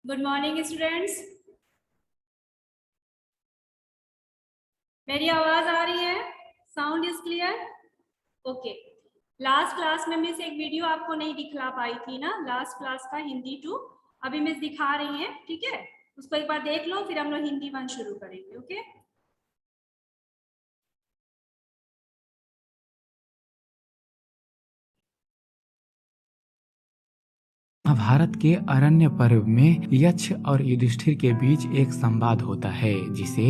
Good morning students. मेरी आवाज आ रही है? Sound is clear? Okay. Last class में मिस एक वीडियो आपको नहीं दिखला पाई थी ना, लास्ट क्लास का हिंदी 2 अभी मिस दिखा रही हैं, ठीक है? उसको एक बार देख लो, फिर हम लोग हिंदी 1 शुरू करेंगे। ओके। महाभारत के अरण्य पर्व में यक्ष और युधिष्ठिर के बीच एक संवाद होता है जिसे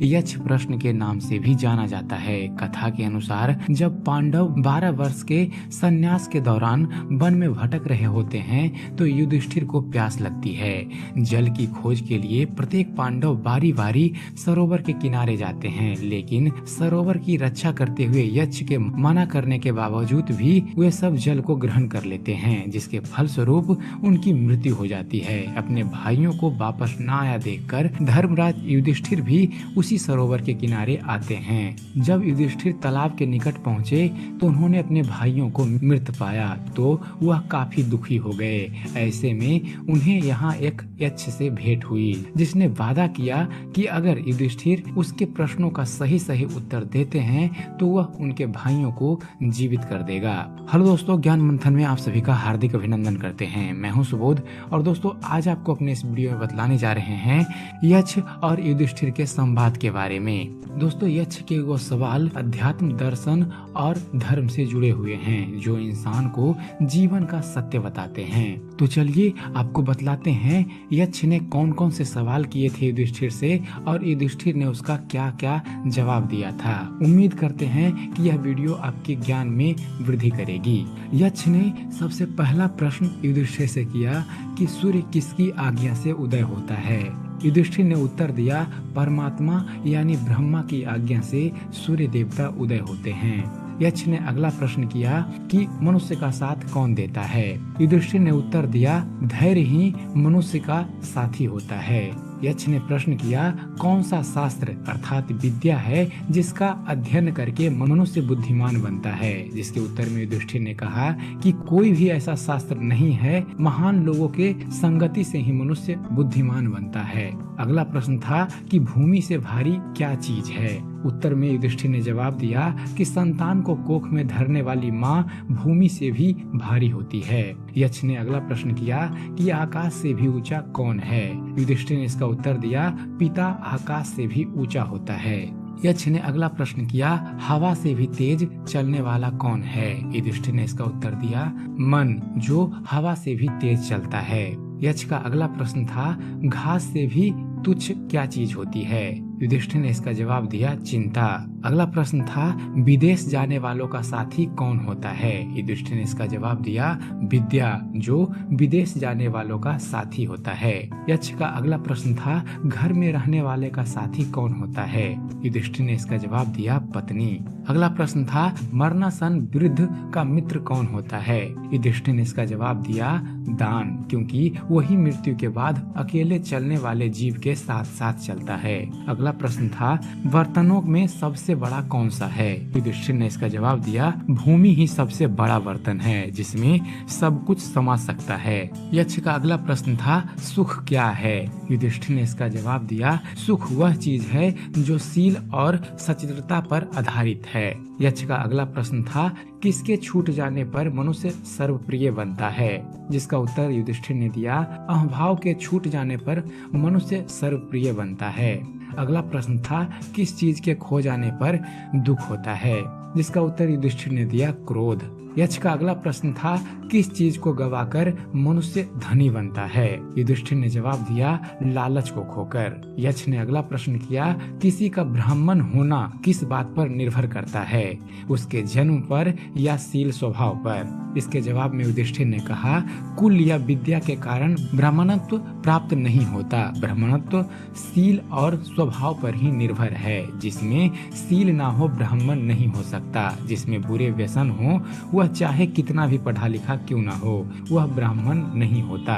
यक्ष प्रश्न के नाम से भी जाना जाता है। कथा के अनुसार जब पांडव 12 वर्ष के संन्यास के दौरान वन में भटक रहे होते हैं तो युधिष्ठिर को प्यास लगती है। जल की खोज के लिए प्रत्येक पांडव बारी बारी सरोवर के किनारे जाते हैं, लेकिन सरोवर की रक्षा करते हुए यक्ष के मना करने के बावजूद भी वे सब जल को ग्रहण कर लेते हैं, जिसके फलस्वरूप उनकी मृत्यु हो जाती है। अपने भाइयों को वापस न आया देखकर धर्मराज युधिष्ठिर भी उसी सरोवर के किनारे आते हैं। जब युधिष्ठिर तालाब के निकट पहुंचे तो उन्होंने अपने भाइयों को मृत पाया तो वह काफी दुखी हो गए। ऐसे में उन्हें यहाँ एक यक्ष से भेंट हुई, जिसने वादा किया कि अगर युधिष्ठिर उसके प्रश्नों का सही सही उत्तर देते हैं तो वह उनके भाइयों को जीवित कर देगा। हेलो दोस्तों, ज्ञान मंथन में आप सभी का हार्दिक अभिनंदन करते हैं। मैं हूं सुबोध और दोस्तों आज आपको अपने इस वीडियो में बतलाने जा रहे हैं यक्ष और युधिष्ठिर के संवाद के बारे में। दोस्तों यक्ष के वो सवाल अध्यात्म, दर्शन और धर्म से जुड़े हुए हैं जो इंसान को जीवन का सत्य बताते हैं। तो चलिए आपको बतलाते हैं यक्ष ने कौन कौन से सवाल किए थे युधिष्ठिर से और युधिष्ठिर ने उसका क्या क्या जवाब दिया था। उम्मीद करते हैं कि यह वीडियो आपके ज्ञान में वृद्धि करेगी। यक्ष ने सबसे पहला प्रश्न युधिष्ठिर से किया कि सूर्य किसकी आज्ञा से उदय होता है। युधिष्ठिर ने उत्तर दिया, परमात्मा यानी ब्रह्मा की आज्ञा से सूर्य देवता उदय होते हैं। यक्ष ने अगला प्रश्न किया कि मनुष्य का साथ कौन देता है। युधिष्ठिर ने उत्तर दिया, धैर्य ही मनुष्य का साथी होता है। यक्ष ने प्रश्न किया, कौन सा शास्त्र अर्थात विद्या है जिसका अध्ययन करके मनुष्य बुद्धिमान बनता है। जिसके उत्तर में युधिष्ठिर ने कहा कि कोई भी ऐसा शास्त्र नहीं है, महान लोगों के संगति से ही मनुष्य बुद्धिमान बनता है। अगला प्रश्न था कि भूमि से भारी क्या चीज है। उत्तर में युधिष्ठिर ने जवाब दिया कि संतान को कोख में धरने वाली माँ भूमि से भी भारी होती है। यक्ष ने अगला प्रश्न किया कि आकाश से भी ऊंचा कौन है। युधिष्ठिर ने इसका उत्तर दिया, पिता आकाश से भी ऊंचा होता है। यक्ष ने अगला प्रश्न किया, हवा से भी तेज चलने वाला कौन है। युधिष्ठिर ने इसका उत्तर दिया, मन, जो हवा से भी तेज चलता है। यक्ष का अगला प्रश्न था, घास से भी तुच्छ क्या चीज होती है। युधिष्ठिर ने इसका जवाब दिया, चिंता। अगला प्रश्न था, विदेश जाने वालों का साथी कौन होता है। युधिष्ठिर ने इसका जवाब दिया, विद्या, जो विदेश जाने वालों का साथी होता है। यक्ष का अगला प्रश्न था, घर में रहने वाले का साथी कौन होता है। युधिष्ठिर ने इसका जवाब दिया, पत्नी। अगला प्रश्न था, मरणासन वृद्ध का मित्र कौन होता है। युधिष्ठिर ने इसका जवाब दिया, दान, क्योंकि वही मृत्यु के बाद अकेले चलने वाले जीव के साथ साथ चलता है। अगला प्रश्न था, बर्तनों में सबसे बड़ा कौन सा है। युधिष्ठिर ने इसका जवाब दिया, भूमि ही सबसे बड़ा बर्तन है जिसमें सब कुछ समा सकता है। यक्ष का अगला प्रश्न था, सुख क्या है। युधिष्ठिर ने इसका जवाब दिया, सुख वह चीज है जो शील और सचित्रता पर आधारित है। यक्ष का अगला प्रश्न था, किसके छूट जाने पर मनुष्य सर्वप्रिय बनता है। जिसका उत्तर युधिष्ठिर ने दिया, अहंभाव के छूट जाने पर मनुष्य सर्वप्रिय बनता है। अगला प्रश्न था, किस चीज के खो जाने पर दुख होता है। जिसका उत्तर युधिष्ठिर ने दिया, क्रोध। यक्ष का अगला प्रश्न था, किस चीज को गवाकर मनुष्य धनी बनता है। युधिष्ठिर ने जवाब दिया, लालच को खोकर। यक्ष ने अगला प्रश्न किया, किसी का ब्राह्मण होना किस बात पर निर्भर करता है, उसके जन्म पर या शील स्वभाव पर। इसके जवाब में युधिष्ठिर ने कहा, कुल या विद्या के कारण ब्राह्मणत्व प्राप्त नहीं होता, ब्राह्मणत्व शील और स्वभाव पर ही निर्भर है। जिसमें शील ना हो ब्राह्मण नहीं हो सकता, जिसमें बुरे व्यसन हो वह चाहे कितना भी पढ़ा लिखा क्यों ना हो वह ब्राह्मण नहीं होता।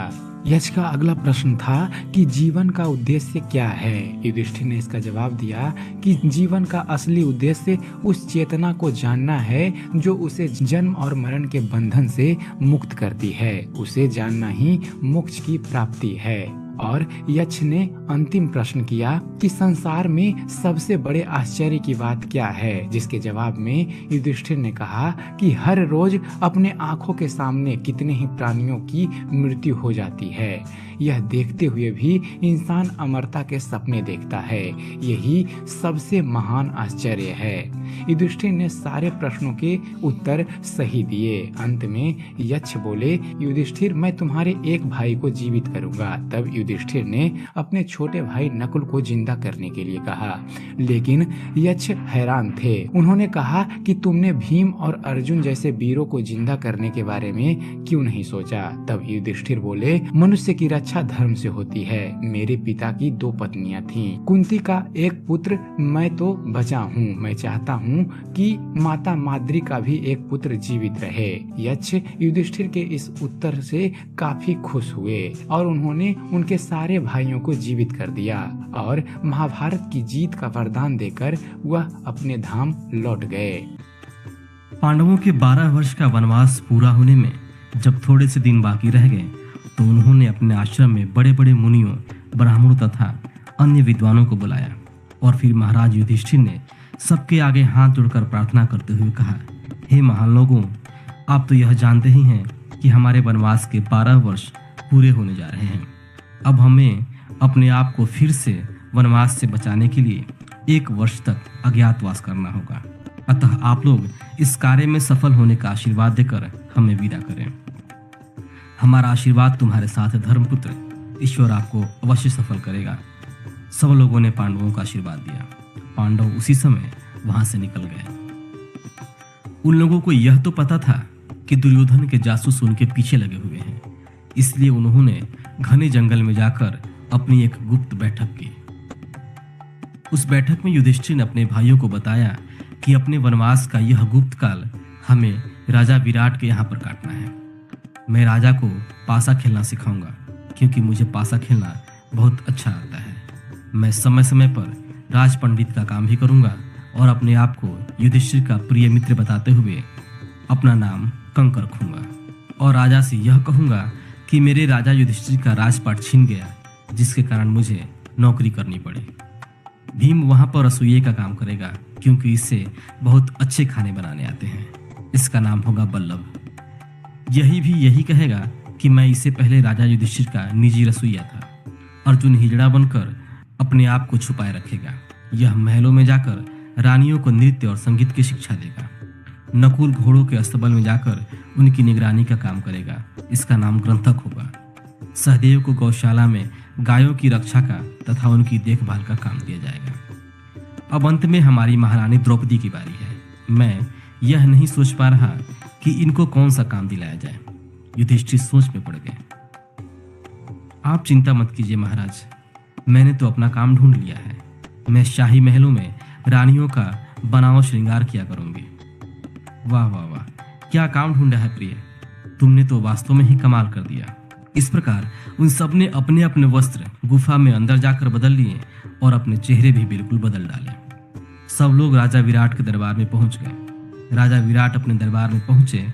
यक्ष का अगला प्रश्न था कि जीवन का उद्देश्य क्या है। युधिष्ठिर ने इसका जवाब दिया कि जीवन का असली उद्देश्य उस चेतना को जानना है जो उसे जन्म और मरण के बंधन से मुक्त करती है। उसे जानना ही मोक्ष की प्राप्ति है। और यक्ष ने अंतिम प्रश्न किया कि संसार में सबसे बड़े आश्चर्य की बात क्या है, जिसके जवाब में युधिष्ठिर ने कहा कि हर रोज अपने आंखों के सामने कितने ही प्राणियों की मृत्यु हो जाती है। यह देखते हुए भी इंसान अमरता के सपने देखता है। यही सबसे महान आश्चर्य है। युधिष्ठिर ने सारे प्रश्नों के उत्तर सही दिए। अंत में यक्ष बोले, युधिष्ठिर मैं तुम्हारे एक भाई को जीवित करूंगा। तब युधिष्ठिर ने अपने छोटे भाई नकुल को जिंदा करने के लिए कहा, लेकिन यक्ष हैरान थे। उन्होंने कहा कि तुमने भीम और अर्जुन जैसे वीरों को जिंदा करने के बारे में क्यों नहीं सोचा। तब युधिष्ठिर बोले, मनुष्य की रक्षा धर्म से होती है। मेरे पिता की 2 पत्नियां थीं। कुंती का एक पुत्र मैं तो बचा हूँ। मैं चाहता हूँ कि माता माद्री का भी एक पुत्र जीवित रहे। यक्ष युधिष्ठिर के इस उत्तर से काफी खुश हुए और उन्होंने उनके सारे भाइयों को जीवित कर दिया और महाभारत की जीत का वरदान देकर वह अपने धाम लौट गए। पांडवों के 12 वर्ष का वनवास पूरा होने में जब थोड़े से दिन बाकी रह गए तो उन्होंने अपने आश्रम में बड़े बड़े मुनियों, ब्राह्मणों तथा अन्य विद्वानों को बुलाया और फिर महाराज युधिष्ठिर ने सबके आगे हाथ जोड़कर प्रार्थना करते हुए कहा, हे महान लोगों, आप तो यह जानते ही हैं कि हमारे वनवास के 12 वर्ष पूरे होने जा रहे हैं। अब हमें अपने आप को फिर से वनवास से बचाने के लिए 1 वर्ष तक अज्ञातवास करना होगा। अतः आप लोग इस कार्य में सफल होने का आशीर्वाद देकर हमें विदा करें। हमारा आशीर्वाद तुम्हारे साथ है धर्मपुत्र, ईश्वर आपको अवश्य सफल करेगा। सब लोगों ने पांडवों का आशीर्वाद दिया। पांडव उसी समय वहां से निकल गए। उन लोगों को यह तो पता था कि दुर्योधन के जासूस उनके पीछे लगे हुए हैं, इसलिए उन्होंने घने जंगल में जाकर अपनी एक गुप्त बैठक की। उस बैठक में युधिष्ठिर ने अपने भाइयों को बताया कि अपने वनवास का यह गुप्त काल हमें राजा विराट के यहाँ पर काटना है। मैं राजा को पासा खेलना सिखाऊंगा, क्योंकि मुझे पासा खेलना बहुत अच्छा आता है। मैं समय समय पर राज पंडित का काम भी करूंगा और अपने आप को युधिष्ठिर का प्रिय मित्र बताते हुए अपना नाम कंक रखूंगा और राजा से यह कहूंगा कि मेरे राजा युधिष्ठिर का राजपाट छीन गया, जिसके कारण मुझे नौकरी करनी पड़ी। भीम वहां पर रसोइये का काम करेगा, क्योंकि इससे बहुत अच्छे खाने बनाने आते हैं। इसका नाम होगा बल्लभ। यही कहेगा कि मैं इससे पहले राजा युधिष्ठिर का निजी रसोइया था। अर्जुन हिजड़ा बनकर अपने आप को छुपाए रखेगा। यह महलों में जाकर रानियों को नृत्य और संगीत की शिक्षा देगा। नकुल घोड़ों के अस्तबल में जाकर उनकी निगरानी का काम करेगा। इसका नाम ग्रंथक होगा। सहदेव को गौशाला में गायों की रक्षा का तथा उनकी देखभाल का काम दिया जाएगा। अब अंत में हमारी महारानी द्रौपदी की बारी है। मैं यह नहीं सोच पा रहा कि इनको कौन सा काम दिलाया जाए। युधिष्ठिर सोच में पड़ गए। आप चिंता मत कीजिए महाराज, मैंने तो अपना काम ढूंढ लिया है। मैं शाही महलों में रानियों का बनाव श्रृंगार किया करूंगी। वाह वाह वाह, क्या काम ढूंढा है प्रिय, तुमने तो वास्तव में ही कमाल कर दिया। इस प्रकार उन सब ने अपने अपने वस्त्र गुफा में अंदर जाकर बदल लिए और अपने चेहरे भी बिल्कुल बदल डाले। सब लोग राजा विराट के दरबार में पहुंच गए। राजा विराट अपने दरबार में पहुंचे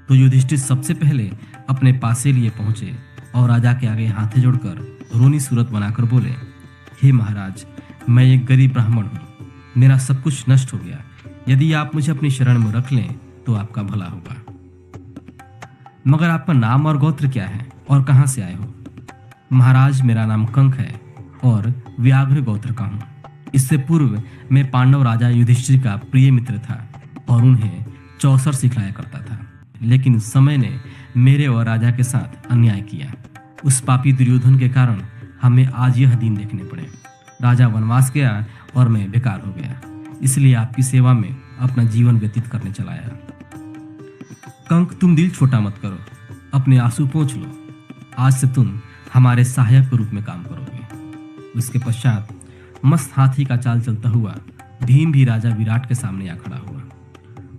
तो युधिष्ठिर सबसे पहले अपने पासे लिए पहुंचे और राजा के आगे हाथे जोड़कर रोनी सूरत बनाकर बोले, हे महाराज, मैं एक गरीब ब्राह्मण हूँ। मेरा सब कुछ नष्ट हो गया। यदि आप मुझे अपनी शरण में रख लें तो आपका भला होगा। मगर आपका नाम और गोत्र क्या है और कहाँ से आए हो? महाराज, मेरा नाम कंक है और व्याघ्र गोत्र का हूँ। इससे पूर्व मैं पांडव राजा युधिष्ठिर का प्रिय मित्र था और उन्हें चौसर सिखलाया करता था। लेकिन समय ने मेरे और राजा के साथ अन्याय किया। उस पापी दुर्योधन के कारण हमें आज यह दिन देखने पड़े। राजा वनवास गया और मैं बेकार हो गया, इसलिए आपकी सेवा में अपना जीवन व्यतीत करने चला आया। कंक, तुम दिल छोटा मत करो, अपने आंसू पोंछ लो। आज से तुम हमारे सहायक के रूप में काम करोगे। उसके पश्चात मस्त हाथी का चाल चलता हुआ भीम भी राजा विराट के सामने आ खड़ा हुआ।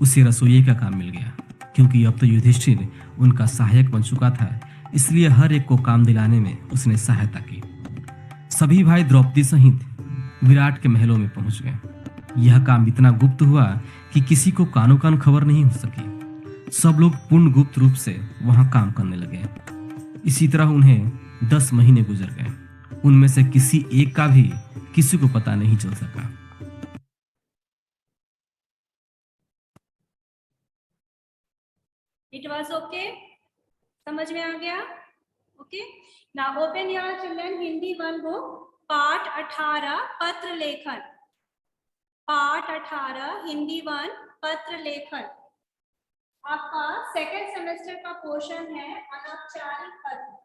उसे रसोइये का काम मिल गया, क्योंकि अब तो युधिष्ठिर उनका सहायक बन चुका था, इसलिए हर एक को काम दिलाने में उसने सहायता की। सभी भाई द्रौपदी सहित विराट के महलों में पहुंच गए। यह काम इतना गुप्त हुआ कि किसी को कानो कान खबर नहीं हो सकी। सब लोग पूर्ण गुप्त रूप से वहां काम करने लगे। इसी तरह उन्हें 10 महीने गुजर गए। उनमें से किसी एक का भी किसी को पता नहीं चल सका। इट वॉज ओके, समझ में आ गया? Okay, now open your children Hindi one book, पाठ 18 पत्र लेखन। पाठ 18 हिंदी वन पत्र लेखन आपका सेकेंड सेमेस्टर का पोर्शन है, अनौपचारिक पत्र।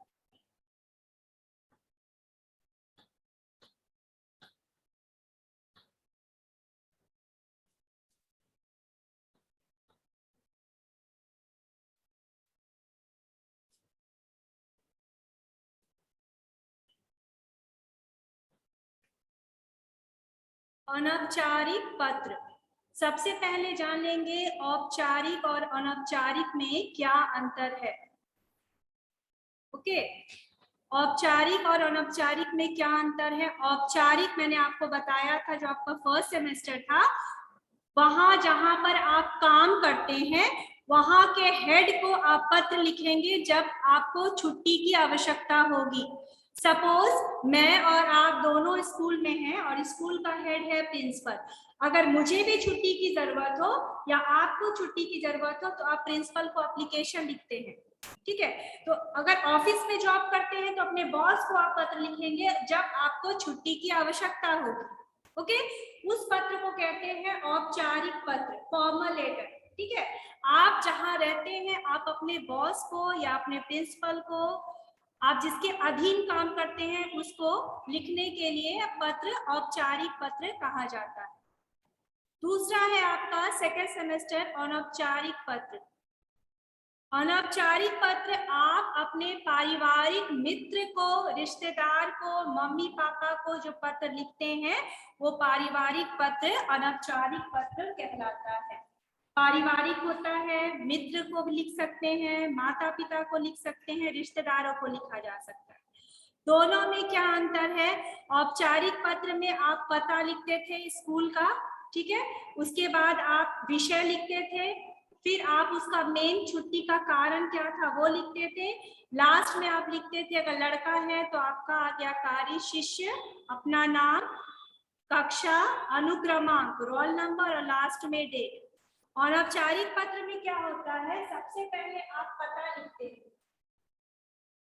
अनौपचारिक पत्र, सबसे पहले जान लेंगे औपचारिक और अनौपचारिक में क्या अंतर है। ओके, औपचारिक और अनौपचारिक में क्या अंतर है? औपचारिक मैंने आपको बताया था, जो आपका फर्स्ट सेमेस्टर था, वहां जहां पर आप काम करते हैं वहां के हेड को आप पत्र लिखेंगे जब आपको छुट्टी की आवश्यकता होगी। सपोज मैं और आप दोनों स्कूल में हैं और स्कूल का हेड है प्रिंसिपल। अगर मुझे भी छुट्टी की जरूरत हो या आपको छुट्टी की जरूरत हो तो आप प्रिंसिपल को एप्लीकेशन लिखते हैं, ठीक है। तो अगर ऑफिस में जॉब करते हैं तो अपने बॉस को आप पत्र लिखेंगे जब आपको छुट्टी की आवश्यकता होगी। ओके, उस पत्र को कहते हैं औपचारिक पत्र, फॉर्मल लेटर, ठीक है। आप जहां रहते हैं आप अपने बॉस को या अपने प्रिंसिपल को, आप जिसके अधीन काम करते हैं उसको लिखने के लिए पत्र औपचारिक पत्र कहा जाता है। दूसरा है आपका सेकेंड सेमेस्टर अनौपचारिक पत्र। अनौपचारिक पत्र आप अपने पारिवारिक मित्र को, रिश्तेदार को, मम्मी पापा को जो पत्र लिखते हैं वो पारिवारिक पत्र अनौपचारिक पत्र कहलाता है। पारिवारिक होता है, मित्र को भी लिख सकते हैं, माता पिता को लिख सकते हैं, रिश्तेदारों को लिखा जा सकता है। दोनों में क्या अंतर है? औपचारिक पत्र में आप पता लिखते थे स्कूल का, ठीक है, उसके बाद आप विषय लिखते थे, फिर आप उसका मेन छुट्टी का कारण क्या था वो लिखते थे, लास्ट में आप लिखते थे अगर लड़का है तो आपका आज्ञाकारी शिष्य, अपना नाम, कक्षा, अनुक्रमांक, रोल नंबर और लास्ट में डेट। और औपचारिक पत्र में क्या होता है, सबसे पहले आप पता लिखते हैं,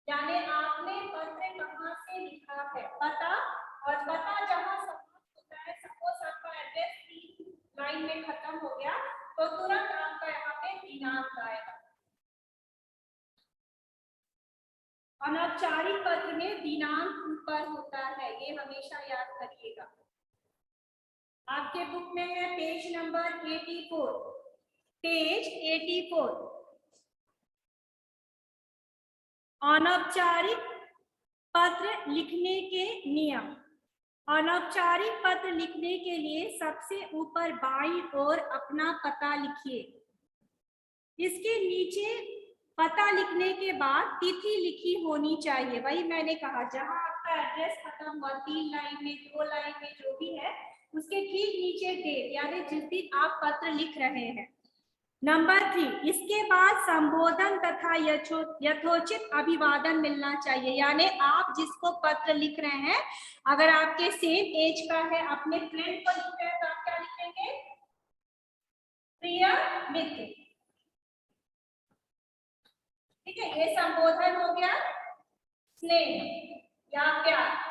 यानी आपने पत्र कहाँ से लिखा है, पता, और पता जहां समाप्त होता है, सपोज आपका एड्रेस 3 लाइन में खत्म हो गया तो तुरंत आपका यहाँ पे दिनांक आएगा। अनौपचारिक पत्र में दिनांक ऊपर होता है, ये हमेशा याद करिएगा। आपके बुक में है पेज नंबर 84, पेज 84। अनौपचारिक पत्र लिखने के नियम। अनौपचारिक पत्र लिखने के लिए सबसे ऊपर बाईं ओर अपना पता लिखिए। इसके नीचे पता लिखने के बाद तिथि लिखी होनी चाहिए। वही मैंने कहा, जहां आपका एड्रेस खत्म हुआ 3 लाइन में, 2 लाइन में, जो भी है उसके ठीक नीचे डेट, यानी जिस दिन आप पत्र लिख रहे हैं। नंबर 3, इसके बाद संबोधन तथा यथोचित अभिवादन मिलना चाहिए, यानी आप जिसको पत्र लिख रहे हैं अगर आपके सेम एज का है, अपने फ्रेंड को लिख रहे हैं तो आप क्या लिखेंगे, प्रिय मित्र, ठीक है। ये संबोधन हो गया, स्नेह या प्यार।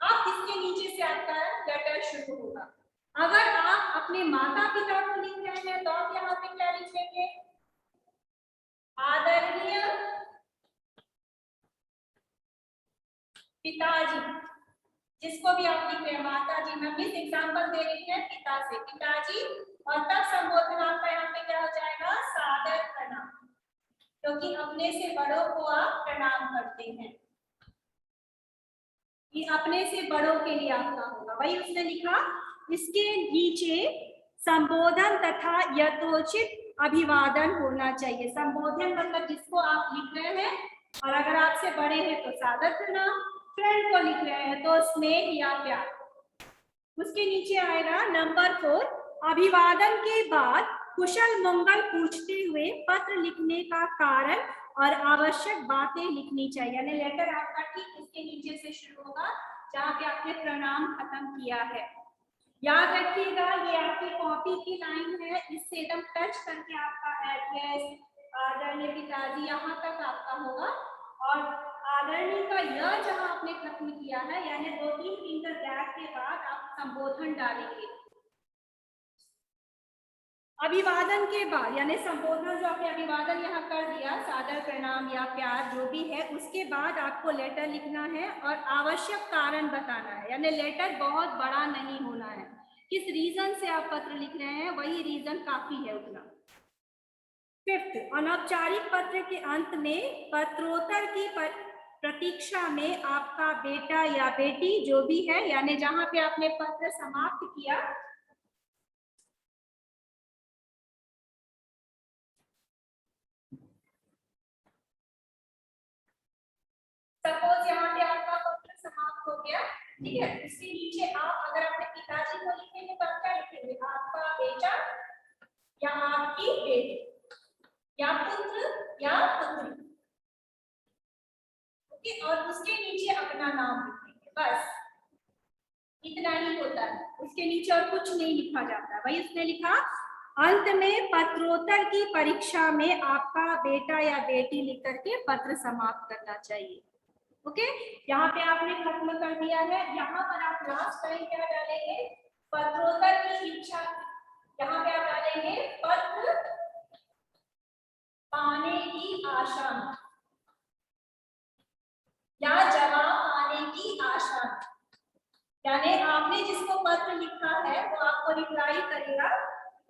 अब इसके नीचे से आपका लेटर शुरू होगा। अगर आप अपने माता पिता को लिख रहे हैं तो आप यहाँ पे क्या लिखेंगे, आदरणीय पिताजी, जिसको भी आप लिख रहे हैं, माता जी, मैं मिस एग्जाम्पल दे रही है पिता से, पिताजी, और तब संबोधन आपका यहाँ पे क्या हो जाएगा, सादर प्रणाम, क्योंकि अपने से बड़ों को आप प्रणाम करते हैं, ये अपने से बड़ों के लिए आपका होगा, वही उसने लिखा। इसके नीचे संबोधन तथा यथोचित अभिवादन होना चाहिए। संबोधन मतलब जिसको आप लिख रहे हैं, और अगर आपसे बड़े हैं तो सादर प्रणाम, फ्रेंड को लिख रहे हैं तो स्नेह या प्यार। उसके नीचे आएगा नंबर 4, अभिवादन के बाद कुशल मंगल पूछते हुए पत्र लिखने का कारण और आवश्यक बातें लिखनी चाहिए। यानी लेटर आपका ठीक इसके नीचे से शुरू होगा जहाँ पे आपने प्रणाम खत्म किया है। याद रखिएगा ये आपकी कॉपी की लाइन है, इससे एकदम टच करके आपका एड्रेस, आदरणीय पिताजी यहाँ तक आपका होगा। और आदरणीय का यह जहाँ आपने खत्म किया है, यानी 2-3 फिंगर गैप के बाद आप संबोधन डालेंगे। अभिवादन के बाद यानी संबोधन जो आपने अभिवादन यहाँ कर दिया, सादर प्रणाम या प्यार जो भी है, उसके बाद आपको लेटर लिखना है और आवश्यक कारण बताना है। यानी लेटर बहुत बड़ा नहीं होना है, किस रीजन से आप पत्र लिख रहे हैं वही रीजन काफी है उतना। 5th, अनौपचारिक पत्र के अंत में पत्रोत्तर की प्रतीक्षा में आपका बेटा या बेटी जो भी है, यानी जहां पे आपने पत्र समाप्त किया, सपोज यहाँ पे आपका पत्र समाप्त हो गया, ठीक है, इसके नीचे आप अगर अपने पिताजी को लिखेंगे तो आप क्या लिखेंगे? आपका बेटा या आपकी बेटी या पुत्र या पुत्री, ओके, और उसके नीचे अपना नाम लिखेंगे। बस इतना ही होता है, उसके नीचे और कुछ नहीं लिखा जाता है। वही उसने लिखा, अंत में पत्रोत्तर की परीक्षा में आपका बेटा या बेटी लिख करके पत्र समाप्त करना चाहिए। ओके, यहाँ पे आपने खत्म कर दिया है। यहाँ पर आप लास्ट टाइम क्या डालेंगे? पत्रोत्तर की इच्छा, यहाँ पे आप डालेंगे पत्र पाने की आशा या जवाब पाने की आशा, यानी आपने जिसको पत्र लिखा है वो आपको रिप्लाई करेगा,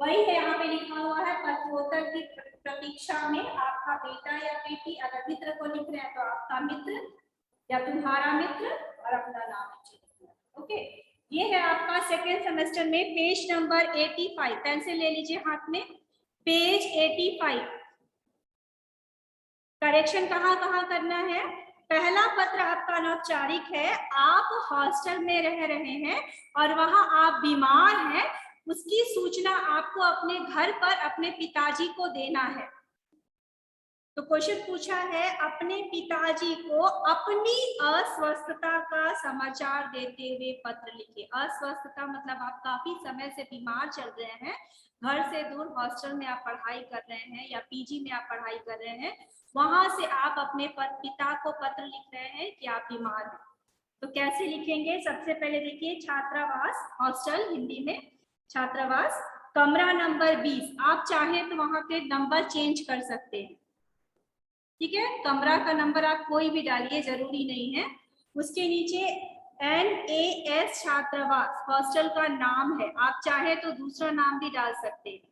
वही है यहाँ पे लिखा हुआ है पत्रोत्तर की प्रतीक्षा में आपका बेटा या बेटी। अगर मित्र को लिख रहे हैं तो आपका मित्र या तुम्हारा मित्र और अपना नाम नीचे। ओके, ये है आपका सेकेंड सेमेस्टर में पेज नंबर 85। पेन से ले लीजिए हाथ में, पेज 85। करेक्शन कहाँ कहाँ करना है? पहला पत्र आपका अनौपचारिक है, आप हॉस्टल में रह रहे हैं और वहां आप बीमार हैं, उसकी सूचना आपको अपने घर पर अपने पिताजी को देना है। तो क्वेश्चन पूछा है, अपने पिताजी को अपनी अस्वस्थता का समाचार देते हुए पत्र लिखे। अस्वस्थता मतलब आप काफी समय से बीमार चल रहे हैं, घर से दूर हॉस्टल में आप पढ़ाई कर रहे हैं या पीजी में आप पढ़ाई कर रहे हैं, वहां से आप अपने पिता को पत्र लिख रहे हैं कि आप बीमार हैं। तो कैसे लिखेंगे? सबसे पहले देखिए, छात्रावास, हॉस्टल हिंदी में छात्रावास, कमरा नंबर 20। आप चाहें तो वहां पे नंबर चेंज कर सकते हैं, ठीक है, कमरा का नंबर आप कोई भी डालिए, जरूरी नहीं है। उसके नीचे NAS छात्रावास हॉस्टल का नाम है, आप चाहे तो दूसरा नाम भी डाल सकते हैं।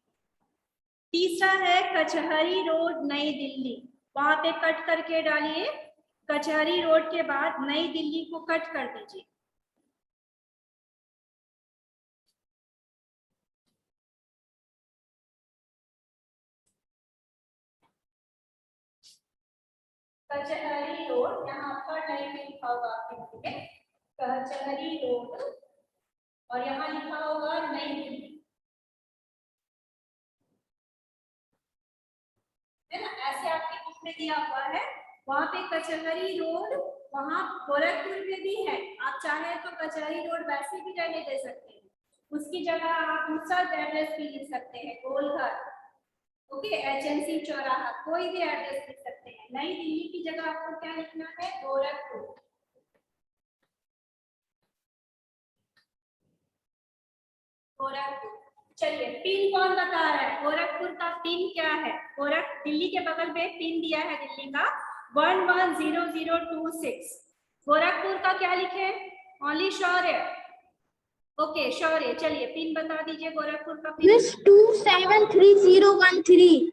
तीसरा है कचहरी रोड नई दिल्ली, वहां पे कट करके डालिए, कचहरी रोड के बाद नई दिल्ली को कट कर दीजिए। कचहरी रोड, यहाँ पर लाइन में लिखा होगा आपके में कचहरी रोड और यहाँ लिखा होगा नई दिल्ली, है ना, ऐसे आपके बुक में दिया हुआ है। वहां पे कचहरी रोड, वहां गोरखपुर में भी है, आप चाहे तो कचहरी रोड वैसे भी रहने दे सकते हैं, उसकी जगह आप दूसरा एड्रेस भी लिख सकते हैं, गोलघर, ओके, HNC चौराहा, कोई भी एड्रेस लिख सकते हैं। नई दिल्ली की जगह आपको क्या लिखना है? गोरखपुर। गोरखपुर, चलिए पिन कौन बता रहा है? गोरखपुर का पिन क्या है? दिल्ली के बगल में पिन दिया है दिल्ली का 110026। गोरखपुर का क्या लिखे? ओनली शौर्य, ओके शौर्य, चलिए पिन बता दीजिए गोरखपुर का पिन। 273013 3013।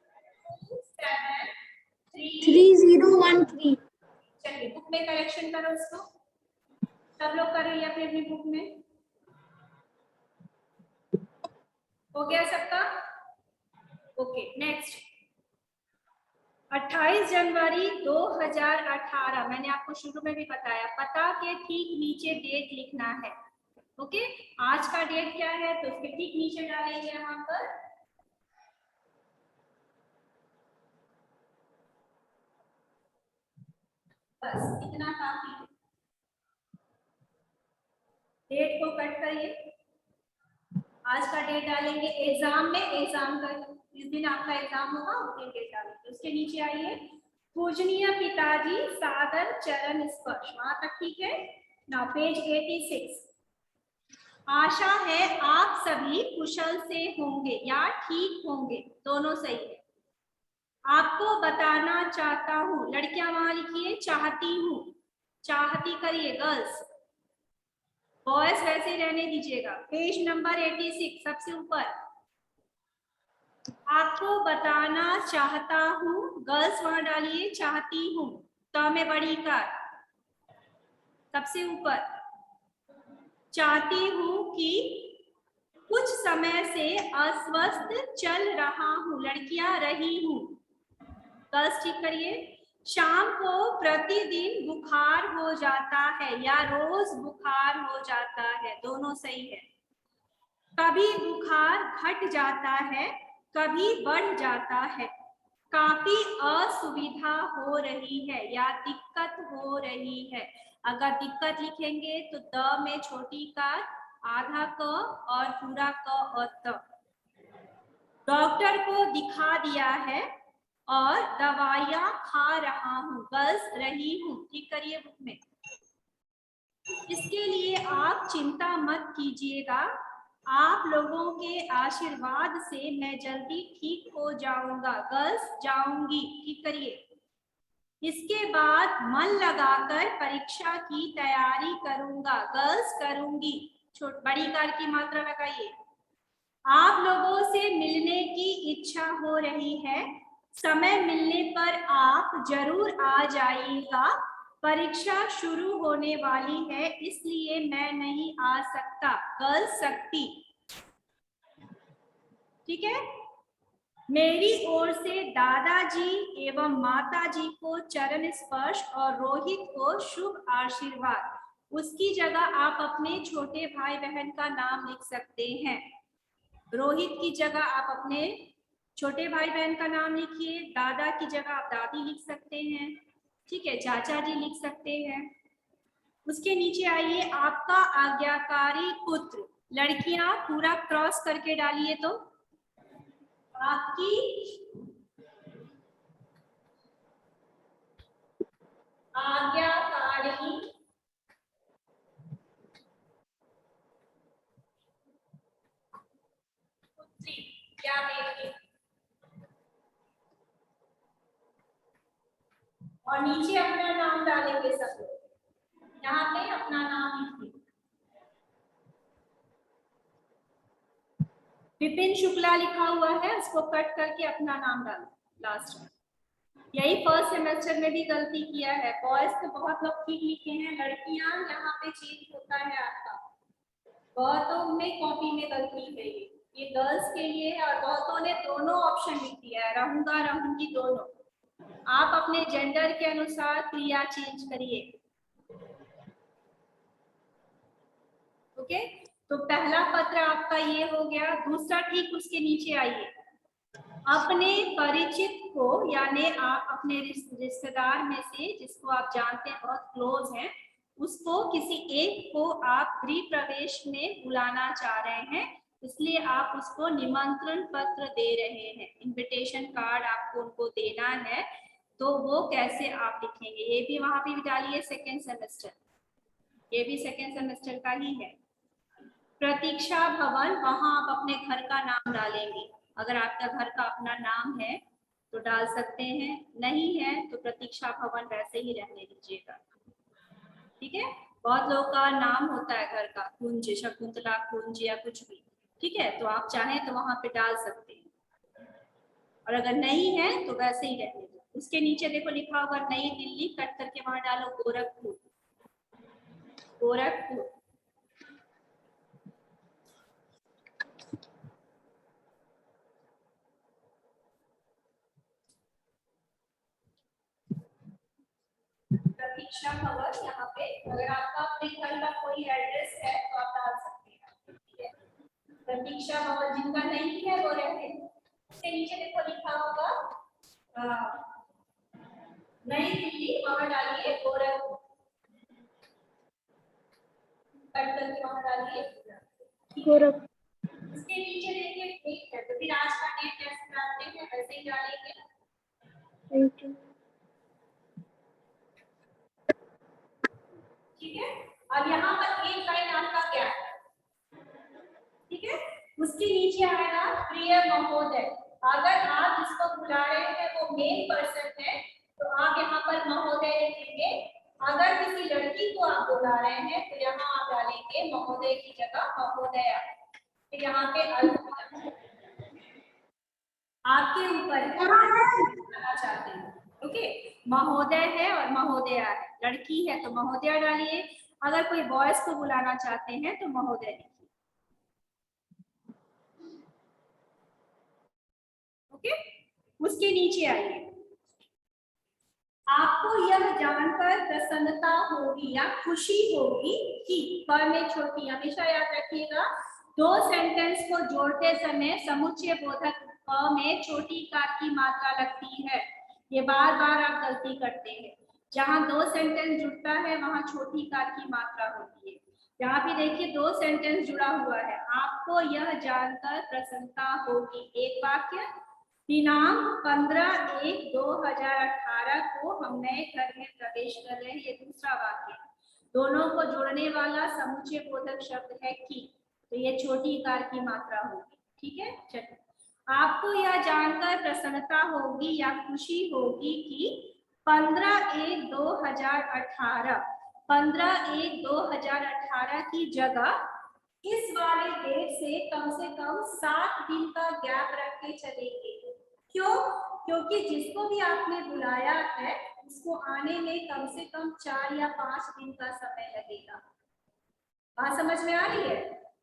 चलिए बुक में करेक्शन करो उसको, सब लोग करें अपनी अपनी बुक में। हो गया सबका? ओके, नेक्स्ट 28 जनवरी 2018, मैंने आपको शुरू में भी बताया, पता के ठीक नीचे डेट लिखना है। ओके, आज का डेट क्या है तो उसके ठीक नीचे डालेंगे यहाँ पर बस इतना काफी है। डेट को कट करिए, आज का डेट डालेंगे एग्जाम में, एग्जाम का जिस दिन आपका एग्जाम होगा उस दिन डेट डालेंगे। उसके नीचे आइए, पूजनीय पिताजी सादर चरण स्पर्श, वहां तक ठीक है ना। पेज 86, आशा है आप सभी कुशल से होंगे या ठीक होंगे, दोनों सही है। आपको बताना चाहता हूँ, लड़कियां वहां लिखिए चाहती हूँ, चाहती करिए गर्ल्स, बॉयज वैसे ही रहने दीजिएगा। पेज नंबर 86 सबसे ऊपर, आपको बताना चाहता हूँ, गर्ल्स वहां डालिए चाहती हूँ, तो में बड़ी कार सबसे ऊपर, चाहती हूँ कि कुछ समय से अस्वस्थ चल रहा हूँ, लड़कियां रही हूँ, गर्ल्स ठीक करिए। शाम को प्रतिदिन बुखार हो जाता है या रोज बुखार हो जाता है, दोनों सही है। कभी बुखार घट जाता है, कभी बढ़ जाता है, काफी असुविधा हो रही है या दिक्कत हो रही है। अगर दिक्कत लिखेंगे तो द में छोटी कार, आधा क और पूरा क और त। डॉक्टर को दिखा दिया है और दवाइयां खा रहा हूँ, बस रही हूँ, ठीक करिए बुक में। इसके लिए आप चिंता मत कीजिएगा, आप लोगों के आशीर्वाद से मैं जल्दी ठीक हो जाऊंगा, गर्ल्स जाऊंगी, ठीक करिए। इसके बाद मन लगाकर परीक्षा की तैयारी करूंगा, गर्ल्स करूंगी, बड़ी कार की मात्रा लगाइए। आप लोगों से मिलने की इच्छा हो रही है, समय मिलने पर आप जरूर आ जाइएगा, परीक्षा शुरू होने वाली है इसलिए मैं नहीं आ सकता, गर्ल्स सकती, ठीक है। मेरी ओर से दादाजी एवं माताजी को चरण स्पर्श और रोहित को शुभ आशीर्वाद। उसकी जगह आप अपने छोटे भाई बहन का नाम लिख सकते हैं। रोहित की जगह आप अपने छोटे भाई बहन का नाम लिखिए, दादा की जगह आप दादी लिख सकते हैं, ठीक है, चाचा जी लिख सकते हैं। उसके नीचे आइए, आपका आज्ञाकारी पुत्र, लड़कियां पूरा क्रॉस करके डालिए, तो आपकी आज्ञाकारी पुत्री क्या देंगे, और नीचे अपना नाम डालेंगे सब लोग, यहाँ पे अपना नाम लिखिए। विपिन शुक्ला लिखा हुआ है, उसको कट करके अपना नाम डालो लास्ट में। यही फर्स्ट सेमेस्टर में भी गलती किया है, बॉयज तो बहुत लोग ठीक लिखे हैं, लड़कियां यहाँ पे चेंज होता है आपका, बहुतों में कॉपी में गलती है ये गर्ल्स के लिए है, और बहुतों ने दोनों ऑप्शन लिख दिया है, रहूंगा रहूंगी दोनों। आप अपने जेंडर के अनुसार क्रिया चेंज करिए, ओके। तो पहला पत्र आपका ये हो गया। दूसरा ठीक उसके नीचे आइए, अपने परिचित को, यानी आप अपने रिश्तेदार में से जिसको आप जानते हैं बहुत क्लोज हैं, उसको किसी एक को आप गृह प्रवेश में बुलाना चाह रहे हैं, इसलिए आप उसको निमंत्रण पत्र दे रहे हैं, इनविटेशन कार्ड आपको उनको देना है। तो वो कैसे आप लिखेंगे, ये भी वहां पे भी डालिए, सेकेंड सेमेस्टर, ये भी सेकेंड सेमेस्टर का ही है। प्रतीक्षा भवन, वहां आप अपने घर का नाम डालेंगे, अगर आपका घर का अपना नाम है तो डाल सकते हैं, नहीं है तो प्रतीक्षा भवन वैसे ही रहने दीजिएगा, ठीक है। बहुत लोगों का नाम होता है घर का, कुंज, शकुंतला कुंज या कुछ भी, ठीक है, तो आप चाहें तो वहां पे डाल सकते हैं, और अगर नहीं है तो वैसे ही रहने दो। उसके नीचे देखो लिखा होगा नई दिल्ली, कट करके वहां डालो गोरखपुर, गोरखपुर। प्रतीक्षा भवन, यहाँ पे अगर आपका अपने घर का कोई एड्रेस है तो आप डाल सकते हैं, ठीक है। प्रतीक्षा भवन, जिनका नहीं है वो रहते हैं। इसके नीचे देखो लिखा होगा नई दिल्ली वहां डालिए गोरखपुर, कट करके वहां डालिए गोरखपुर। उसके नीचे देखिए डेट है, तो फिर आज का डेट कैसे डालते हैं वैसे ही डालेंगे। ठीक है, अब यहाँ पर एक लाइन आपका क्या है, ठीक है, उसके नीचे आएगा प्रिय महोदय। अगर आप जिसको बुला रहे हैं वो मेन पर्सन है तो आप यहाँ पर महोदय लिखेंगे। अगर किसी लड़की को आप बुला रहे हैं तो यहाँ आप डालेंगे महोदय की जगह महोदया। फिर यहाँ पे आपके ऊपर है चाहते हैं। ओके, महोदय है और महोदया है, लड़की है तो महोदया डालिए, अगर कोई बॉयज को बुलाना चाहते हैं तो महोदय लिखिए। ओके, उसके नीचे आइए। आपको यह जानकर प्रसन्नता होगी या खुशी होगी कि क में छोटी, हमेशा याद रखिएगा दो सेंटेंस को जोड़ते समय समुच्चय बोधक क में छोटी कार की मात्रा लगती है। ये बार बार आप गलती करते हैं, जहां दो सेंटेंस जुड़ता है वहां छोटी कार की मात्रा होती है। यहाँ भी देखिए दो सेंटेंस जुड़ा हुआ है, आपको यह जानकर प्रसन्नता होगी, एक वाक्य, दिनांक 15/1/2018 को हम नए घर में प्रवेश कर रहे हैं, ये दूसरा वाक्य। दोनों को जोड़ने वाला समुच्चय बोधक शब्द है कि, तो ये छोटी कार की मात्रा होगी। ठीक है, चलिए, आपको यह जानकर प्रसन्नता होगी या खुशी होगी कि 15/1/2018 की जगह इस वाले डेट से कम 7 दिन का गैप रख के चलेंगे। क्यों? क्योंकि जिसको भी आपने बुलाया है उसको आने में कम से कम 4 या 5 दिन का समय लगेगा। बात समझ में आ रही है?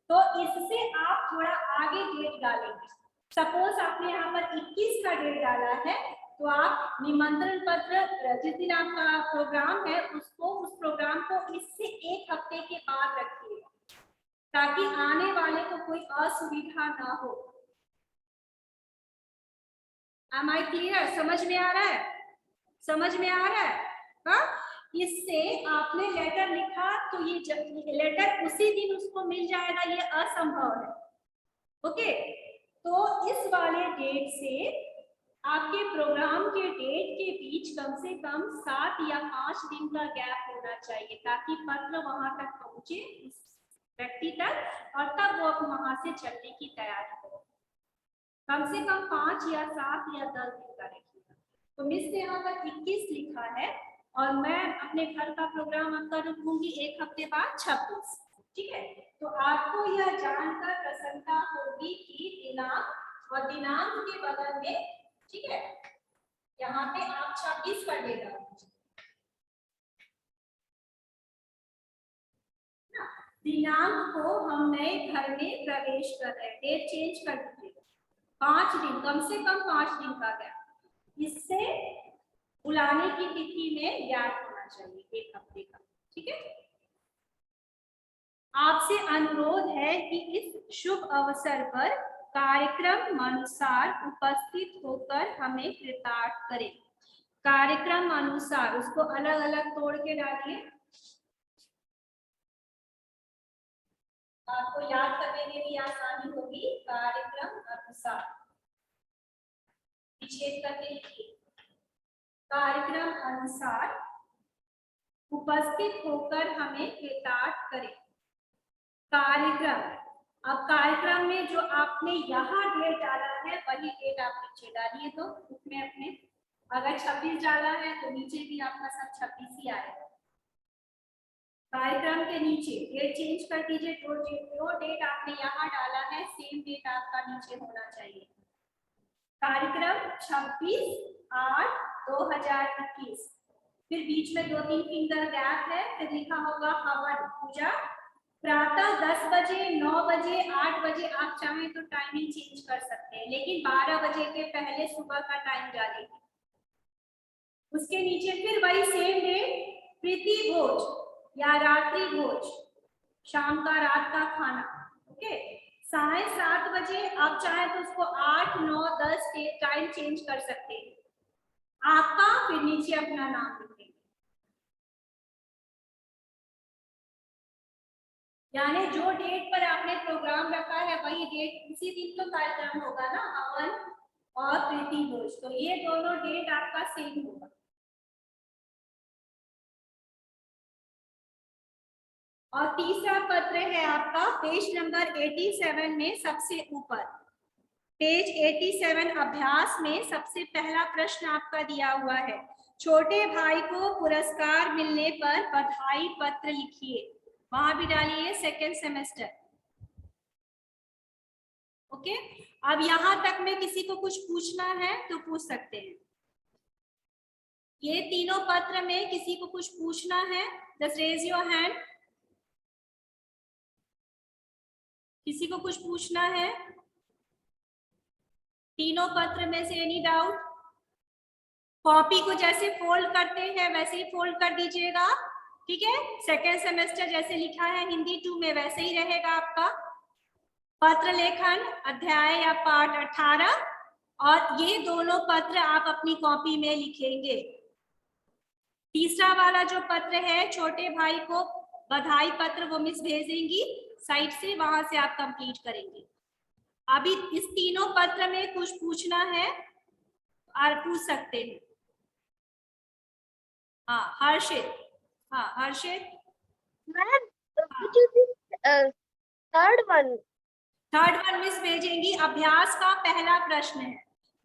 तो इससे आप थोड़ा आगे डेट डालेंगे। सपोज आपने यहाँ पर 21 का डेट डाला है तो आप निमंत्रण पत्र जिस दिन आपका प्रोग्राम है उसको, उस प्रोग्राम को इससे 1 हफ्ते के बाद रखिएगा ताकि आने वाले को कोई असुविधा ना हो। Am I clear? समझ में आ रहा है? समझ में आ रहा है? हाँ, इससे आपने लेटर लिखा तो ये लेटर उसी दिन उसको मिल जाएगा, ये असंभव है। ओके, तो इस वाले डेट से आपके प्रोग्राम के डेट के बीच कम से कम 7 या 5 दिन का गैप होना चाहिए ताकि पत्र वहां तक पहुंचे उस व्यक्ति तक और तब वो वहां से चलने की तैयारी करो। कम से कम 5 या 7 या 10 दिन का रखिएगा। तो मिस ने यहाँ पर 21 लिखा है और मैं अपने घर का प्रोग्राम आपका रखूंगी 1 हफ्ते बाद 26। ठीक है, तो आपको यह जानकर प्रसन्नता होगी कि दिनांक और दिनांक के बगल में, ठीक है, यहाँ पे आप 26 कर देगा। दिनांक को हम नए घर में प्रवेश कर रहे हैं, डेट चेंज कर दीजिएगा, 5 दिन, कम से कम 5 दिन का गैप, इससे बुलाने की तिथि में गैप होना चाहिए 1 हफ्ते का। ठीक है, आपसे अनुरोध है कि इस शुभ अवसर पर कार्यक्रम अनुसार उपस्थित होकर हमें कृतार्थ करें। कार्यक्रम अनुसार, उसको अलग अलग तोड़ के डालिए, आपको याद करने में भी आसानी होगी। कार्यक्रम अनुसार विच्छेद करके लिखिए, कार्यक्रम अनुसार उपस्थित होकर हमें कृतार्थ करें। कार्यक्रम, अब कार्यक्रम में जो आपने यहाँ डेट डाला है वही डेट आप नीचे डालिए, तो उसमें अपने अगर 26 डाला है तो नीचे भी आपका सब 26 ही आएगा। कार्यक्रम के नीचे डेट चेंज कर दीजिए, जो डेट आपने यहाँ डाला है सेम डेट आपका नीचे होना चाहिए। कार्यक्रम 26/8/2021, फिर बीच में 2-3 फिंगर गैप है, फिर लिखा होगा हवन पूजा, प्रातः 10 बजे, 9 बजे, 8 बजे, आप चाहें तो टाइमिंग चेंज कर सकते हैं, लेकिन 12 बजे के पहले सुबह का टाइम डालेंगे। उसके नीचे फिर वही सेम डेट, प्रीति भोज या रात्रि भोज, शाम का रात का खाना। ओके, 7:30 बजे, आप चाहे तो उसको 8, 9, 10 टाइम चेंज कर सकते हैं। आपका, फिर नीचे अपना नाम लिखेंगे। यानी जो डेट पर आपने प्रोग्राम रखा है वही डेट, उसी दिन तो कार्यक्रम होगा ना, हवन और प्रीति भोज, तो ये दोनों डेट आपका सेम होगा। और तीसरा पत्र है आपका पेज नंबर 87 में सबसे ऊपर, पेज 87 अभ्यास में सबसे पहला प्रश्न आपका दिया हुआ है, छोटे भाई को पुरस्कार मिलने पर बधाई पत्र लिखिए। वहां भी डालिए सेकेंड सेमेस्टर। ओके, अब यहां तक में किसी को कुछ पूछना है तो पूछ सकते हैं। ये तीनों पत्र में किसी को कुछ पूछना है, जस्ट रेज योर हैंड। किसी को कुछ पूछना है तीनों पत्र में से? Any doubt? कॉपी को जैसे फोल्ड करते हैं वैसे ही फोल्ड कर दीजिएगा, ठीक है। सेकेंड सेमेस्टर जैसे लिखा है हिंदी 2 में वैसे ही रहेगा आपका। पत्र लेखन अध्याय या पाठ 18, और ये दोनों पत्र आप अपनी कॉपी में लिखेंगे। तीसरा वाला जो पत्र है छोटे भाई को बधाई पत्र, वो मिस भेजेंगी साइट से, वहां से आप कंप्लीट करेंगे। अभी इस तीनों पत्र में कुछ पूछना है और पूछ सकते हैं। हाँ हर्षित, हाँ Harshit. Ma'am, could you please third one miss भेजेंगी। अभ्यास का पहला प्रश्न है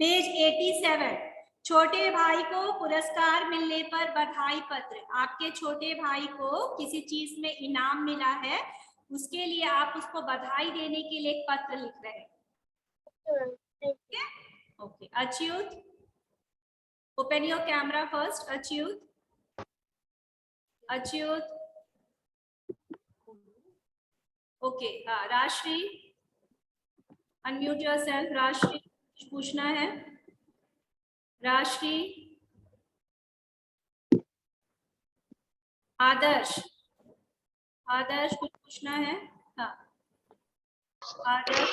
पेज 87, छोटे भाई को पुरस्कार मिलने पर बधाई पत्र। आपके छोटे भाई को किसी चीज में इनाम मिला है, उसके लिए आप उसको बधाई देने के लिए एक पत्र लिख रहे हैं। Okay, Achyut, open your camera first. Achyut, Achyut, okay. हाँ राश्री, अनम्यूट योरसेल्फ। राश्री, कुछ पूछना है? राश्री, आदर्श, आदर्श कुछ पूछना है? हाँ आदर्श।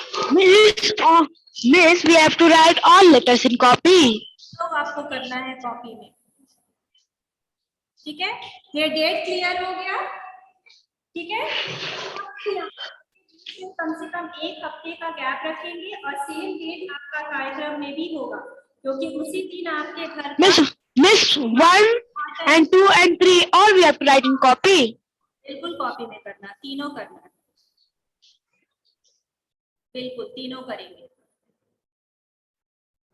Miss, we have to write all letters in copy. तो आपको करना है कॉपी में, ठीक है। ये डेट क्लियर हो गया, ठीक है। कम से कम 1 हफ्ते का गैप रखेंगे और सेम डेट आपका कार्यक्रम में भी होगा, क्योंकि उसी दिन आपके घर Miss 1 and 2 and 3 all we have to write in copy. बिल्कुल कॉपी में करना, तीनों करना है, बिल्कुल तीनों करेंगे।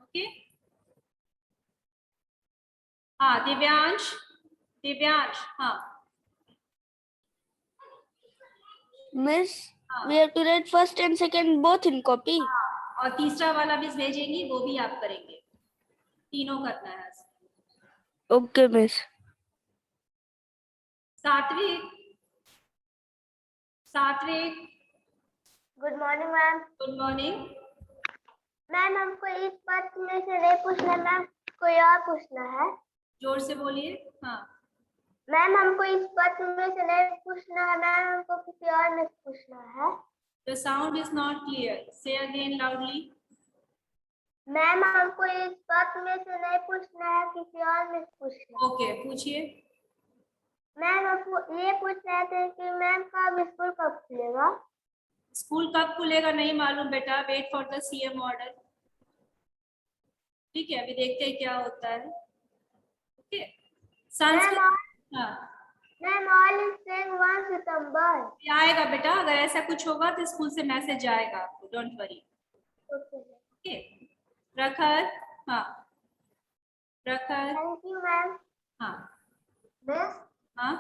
ओके, हाँ दिव्यांश, दिव्यांश, हाँ Miss, we have to write first and second both in copy. और तीसरा वाला भी भेजेंगी, वो भी आप करेंगे, तीनों करना है। Okay, Miss. सात्विक, सात्विक, Good morning, ma'am. Good morning. Ma'am हमको इस पत्र में से नहीं पूछना, मैम कोई और पूछना है। जोर से बोलिए। हाँ मैम हमको इस पत्र में से नहीं पूछना है, मैम हमको किसी और में पूछना है। The sound is not clear. Say again loudly. Ma'am हमको इस पत्र में से नहीं पूछना है, किसी और में पूछना है। Okay, पूछिए। मैम हमको ये पूछ रहे थे कि मैम कब स्कूल कब खुलेगा? स्कूल कब खुलेगा नहीं मालूम बेटा, wait for the CM order. ठीक है, अभी देखते हैं क्या होता है। ओके, संस्कृत, हाँ मैम ऑल इज सेइंग 1 सितंबर। आएगा बेटा, अगर ऐसा कुछ होगा तो स्कूल से मैसेज आएगा आपको, डोंट वरी। ओके, प्रखर, हाँ प्रखर, थैंक यू मैम। हाँ मिस, हाँ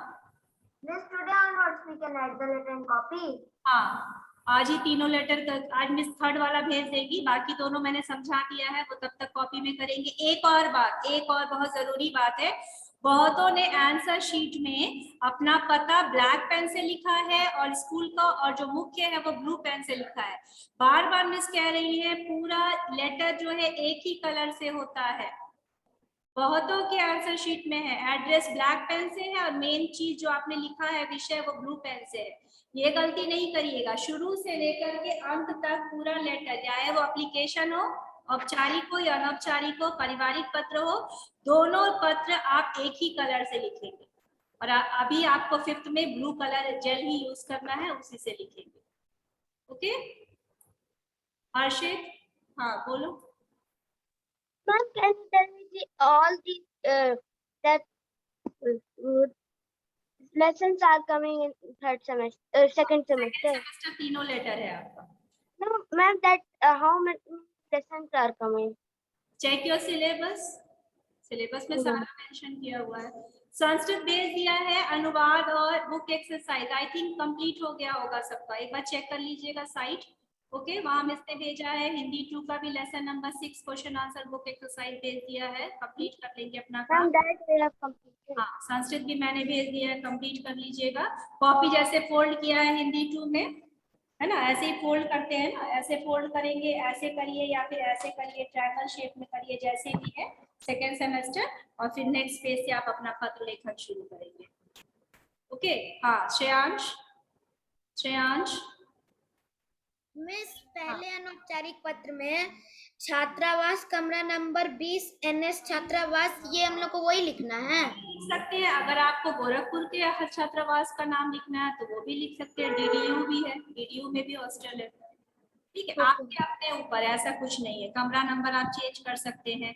today onwards we can write the letter in copy. हाँ, आज ही तीनों लेटर आज मिस थर्ड वाला भेज देगी, बाकी दोनों मैंने समझा दिया है, वो तब तक कॉपी में करेंगे। एक और बात, एक और बहुत जरूरी बात है, बहुतों ने आंसर शीट में अपना पता ब्लैक पेन से लिखा है और स्कूल का और जो मुख्य है वो ब्लू पेन से लिखा है। बार बार मिस कह रही है पूरा लेटर जो है एक ही कलर से होता है, बहुतों के आंसर शीट में है एड्रेस ब्लैक पेन से है और मेन चीज जो आपने लिखा है विषय वो ब्लू पेन से है। ये गलती नहीं करिएगा, शुरू से लेकर के अंत तक पूरा लेटर, चाहे वो एप्लीकेशन हो औपचारिक हो या अनौपचारिक हो, पारिवारिक पत्र हो, दोनों पत्र आप एक ही कलर से लिखेंगे। और अभी आपको 5th में ब्लू कलर जेल ही यूज करना है, उसी से लिखेंगे। ओके हर्षित, हाँ बोलो। Ma'am, can you tell me all the that lessons are coming in third semester, second semester? Semester तीनों लेटर है आपका। No, ma'am, that how many lessons are coming? Check your syllabus, syllabus में सारा mention किया हुआ है। संस्कृत भेज दिया है, अनुवाद और book exercise I think complete हो गया होगा सबका, एक बार चेक कर लीजिएगा साइट। ओके वहां मिसने भेजा है हिंदी 2 का भी lesson number 6 question answer book exercise भेज दिया है, कंप्लीट कर लेंगे अपना काम। Ma'am, that we have completed. हाँ संस्कृत भी मैंने भेज दिया है, कंप्लीट कर लीजिएगा। कॉपी जैसे फोल्ड किया है हिंदी 2 में, है ना, ऐसे ही फोल्ड करते हैं ना, ऐसे फोल्ड करेंगे, ऐसे करिए या फिर ऐसे करिए, ट्रायंगल शेप में करिए, जैसे भी है सेकेंड सेमेस्टर। और फिर नेक्स्ट पेज से आप अपना पत्र लेखन शुरू करेंगे। ओके हाँ श्रेयांश, श्रेयांश मिस पहले अनौपचारिक पत्र में छात्रावास कमरा नंबर 20 NS छात्रावास, ये हम लोग को वही लिखना है। लिख सकते हैं, अगर आपको गोरखपुर के हर छात्रावास का नाम लिखना है तो वो भी लिख सकते हैं। DDU भी है, DDU में भी हॉस्टल है। ठीक है आपके अपने ऊपर, ऐसा कुछ नहीं है। कमरा नंबर आप चेंज कर सकते हैं।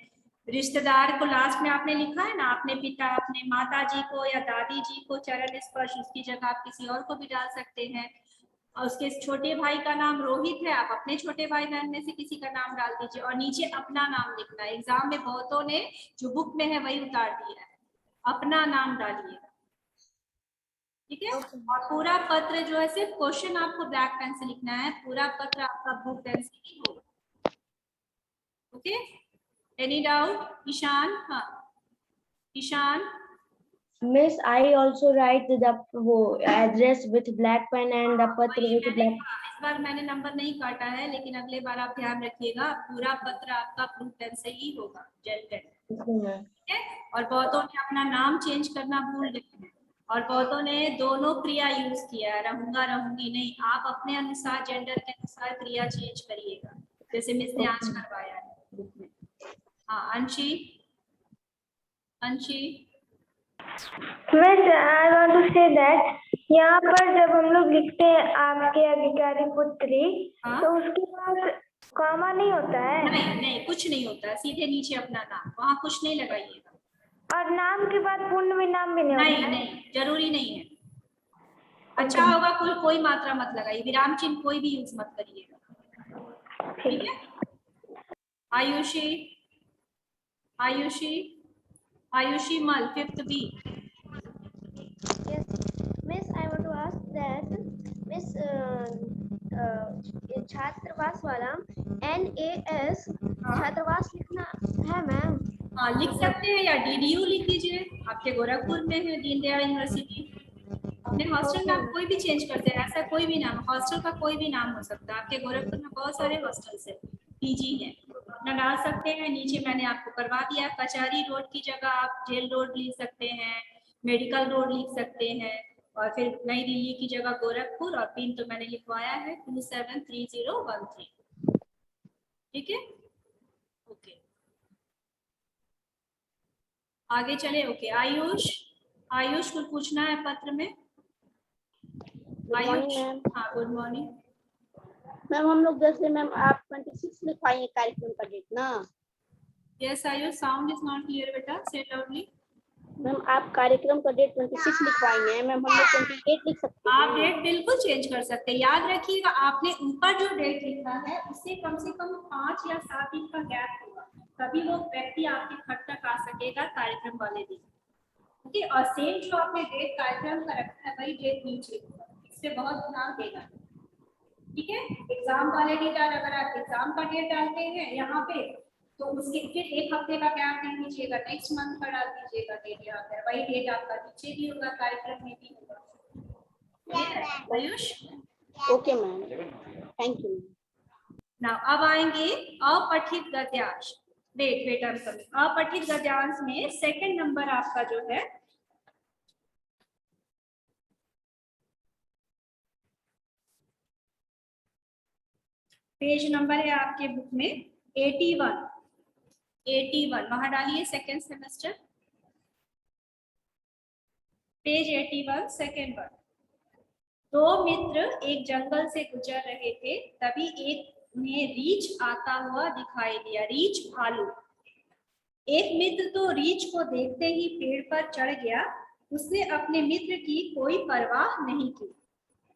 रिश्तेदार को लास्ट में आपने लिखा है ना, अपने पिता अपने माता जी को या दादी जी को चरण स्पर्श, उसकी जगह आप किसी और को भी डाल सकते हैं। और उसके छोटे भाई का नाम रोहित है, आप अपने छोटे भाई बहन में से किसी का नाम डाल दीजिए और नीचे अपना नाम लिखना है। एग्जाम में बहुतों ने जो बुक में है वही उतार दिया है, अपना नाम डालिएगा। ठीक है और पूरा पत्र जो है सिर्फ क्वेश्चन आपको ब्लैक पेन से लिखना है, पूरा पत्र आपका ब्लू पेन से ही होगा। Okay any doubt? ईशान, हाँ Ishan. Miss, I also write the address with black pen and the patra with black. इस बार मैंने नंबर नहीं काटा है, लेकिन अगले बार आप ध्यान रखिएगा, पूरा पत्र आपका ब्लू पेन से ही होगा, जेल पेन। ठीक है और बहुतों ने अपना नाम चेंज करना भूल गए हैं और बहुतों ने दोनों क्रिया यूज किया है, रहूंगा रहूंगी नहीं। आप अपने अनुसार जेंडर के अनुसार क्रिया चेंज करिएगा, जैसे मिस ने आज करवाया है बुक में। हाँ अंशी, अंशी। Miss, I want to say that यहाँ पर जब हम लोग लिखते हैं आपके अधिकारी पुत्री, हाँ? तो उसके पास कॉमा नहीं होता है। नहीं नहीं कुछ नहीं होता, सीधे नीचे अपना नाम, वहाँ कुछ नहीं लगाइएगा। और नाम के बाद पूर्ण विराम भी नहीं होता नहीं है। नहीं जरूरी नहीं है। अच्छा होगा कोई मात्रा मत लगाइए, विराम चिन्ह कोई भी यूज मत करिएगा। ठीक है आयुषी, आयुषी, आयुषी मल 5th B। Yes, Miss, I want to ask that Miss छात्रावास वाला NAS छात्रावास लिखना है मैम? हाँ लिख सकते हैं या DDU लिख दीजिए, आपके गोरखपुर में है दीनदयाल यूनिवर्सिटी। अपने हॉस्टल नाम कोई भी चेंज करते हैं, ऐसा कोई भी नाम, हॉस्टल का कोई भी नाम हो सकता है। आपके गोरखपुर में बहुत सारे हॉस्टल्स है, PG है, अपना डाल सकते हैं। नीचे मैंने आपको करवा दिया, कचहरी रोड की जगह आप जेल रोड लिख सकते हैं, मेडिकल रोड लिख सकते हैं, और फिर नई दिल्ली की जगह गोरखपुर, और पिन तो मैंने लिखवाया है 273013। ठीक है ओके आगे चले। ओके आयुष, आयुष कुछ पूछना है पत्र में? आयुष हाँ गुड मॉर्निंग मैम हम लोग जैसे मैम आप 26 लिखवाइए कार्यक्रम का डेट ना। Yes Ayush sound is not clear बेटा, से लाउडली। मैम आप कार्यक्रम का डेट 26 लिखवाएंगे, मैम हम लोग 28 लिख सकते हैं। आप डेट बिल्कुल चेंज कर सकते हैं, याद रखिएगा आपने ऊपर जो डेट लिखा है उससे कम से कम 5 या 7 दिन का गैप होगा, तभी वो व्यक्ति आपके घर तक आ सकेगा कार्यक्रम वाले दिन। ओके और सेम जो आपने डेट कार्यक्रम का रखा है वही डेट नीचे होगा, इससे बहुत ध्यान देना। ठीक है एग्जाम वाले डेट, अगर आप एग्जाम का डेट डालते हैं यहाँ पे तो उसके फिर 1 हफ्ते का गैप नहीं दीजिएगा, नेक्स्ट मंथ का डाल दीजिएगा डेट यहाँ पे, वही डेट आपका नीचे भी होगा, कार्यक्रम में भी होगा। Ayush okay ma'am thank you. Now अब आएंगे अपठित गद्यांश। वेट अपठित गद्यांश में सेकंड नंबर आपका जो है पेज नंबर है आपके बुक में 81 वहां डालिए, second semester, page 81 second word. दो मित्र एक जंगल से गुजर रहे थे, तभी एक ने रीछ आता हुआ दिखाई दिया। रीछ भालू। एक मित्र तो रीछ को देखते ही पेड़ पर चढ़ गया, उसने अपने मित्र की कोई परवाह नहीं की।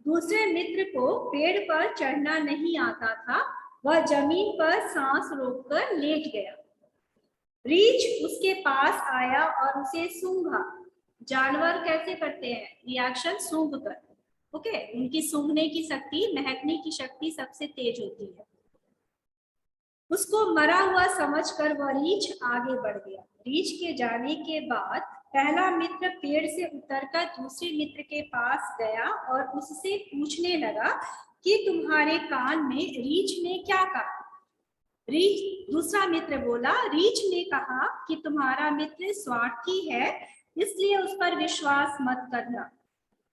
दूसरे मित्र को पेड़ पर चढ़ना नहीं आता था, वह जमीन पर सांस रोककर लेट गया। रीछ उसके पास आया और उसे सूंघा। जानवर कैसे करते हैं रिएक्शन? सूंघ कर। ओके, उनकी सूंघने की शक्ति, महकने की शक्ति सबसे तेज होती है। उसको मरा हुआ समझकर वह रीछ आगे बढ़ गया। रीछ के जाने के बाद पहला मित्र पेड़ से उतरकर दूसरे मित्र के पास गया और उससे पूछने लगा कि तुम्हारे कान में रीछ ने क्या कहा? दूसरा मित्र बोला, रीछ ने कहा कि तुम्हारा मित्र स्वार्थी है, इसलिए उस पर विश्वास मत करना।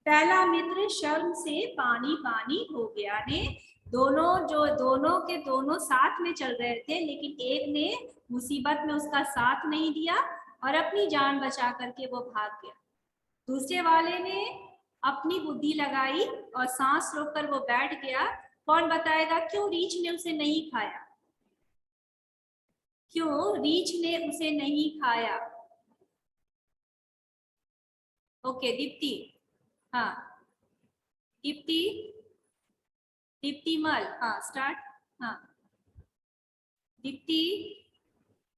पहला मित्र शर्म से पानी पानी हो गया। ने दोनों के दोनों साथ में चल रहे थे, लेकिन एक ने मुसीबत में उसका साथ नहीं दिया और अपनी जान बचा करके वो भाग गया। दूसरे वाले ने अपनी बुद्धि लगाई और सांस रोककर वो बैठ गया। कौन बताएगा क्यों रीछ ने उसे नहीं खाया? क्यों रीछ ने उसे नहीं खाया? ओके दीप्ति, हाँ दीप्ति मल, हाँ स्टार्ट। हाँ दीप्ति।